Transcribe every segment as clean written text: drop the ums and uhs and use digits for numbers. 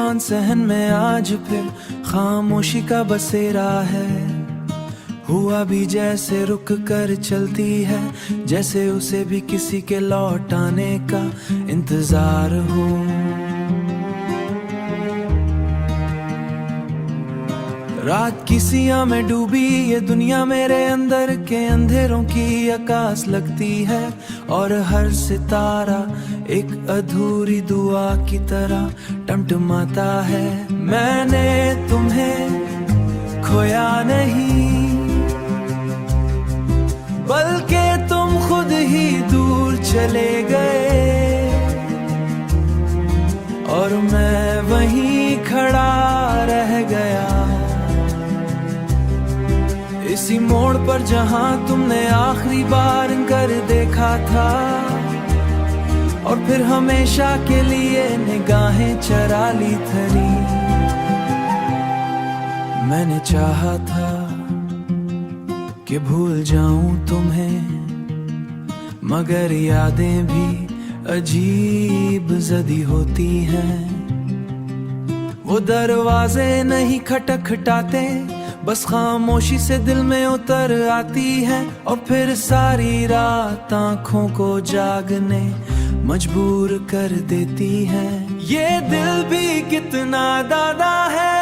तूफान सहन में आज फिर खामोशी का बसेरा है। हुआ भी जैसे रुक कर चलती है, जैसे उसे भी किसी के लौट आने का इंतजार हो। रात की सिया में डूबी ये दुनिया मेरे अंदर के अंधेरों की आकाश लगती है, और हर सितारा एक अधूरी दुआ की तरह टमटमाता है। मैंने तुम्हें खोया नहीं, बल्कि तुम खुद ही दूर चले गए, और मैं वहीं खड़ा रह गया इसी मोड़ पर जहां तुमने आखिरी बार कर देखा था, और फिर हमेशा के लिए निगाहें चरा ली थरी। मैंने चाहा था कि भूल जाऊं तुम्हें, मगर यादें भी अजीब जदी होती हैं। वो दरवाजे नहीं खटखटाते, बस खामोशी से दिल में उतर आती है, और फिर सारी रात आंखों को जागने मजबूर कर देती है। ये दिल भी कितना दादा है,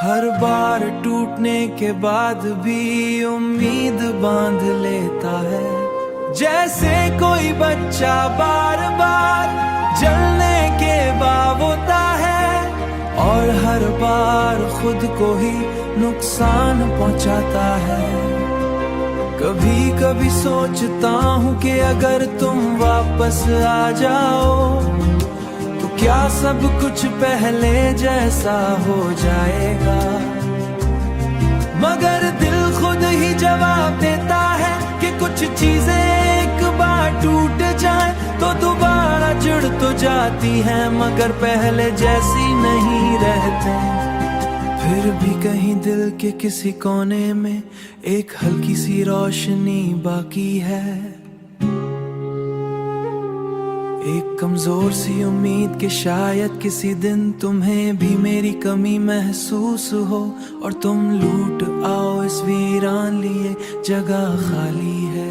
हर बार टूटने के बाद भी उम्मीद बांध लेता है, जैसे कोई बच्चा बार बार जलने के बाद होता है, और हर बार खुद को ही नुकसान पहुंचाता है। कभी कभी सोचता हूँ कि अगर तुम वापस आ जाओ तो क्या सब कुछ पहले जैसा हो जाएगा, मगर दिल खुद ही जवाब देता है कि कुछ चीजें एक बार टूट जाए तो दोबारा जुड़ तो जाती हैं, मगर पहले जैसी नहीं रहते। फिर भी कहीं दिल के किसी कोने में एक हल्की सी रोशनी बाकी है, एक कमजोर सी उम्मीद कि शायद किसी दिन तुम्हें भी मेरी कमी महसूस हो, और तुम लूट आओ इस वीरान लिए जगह खाली है।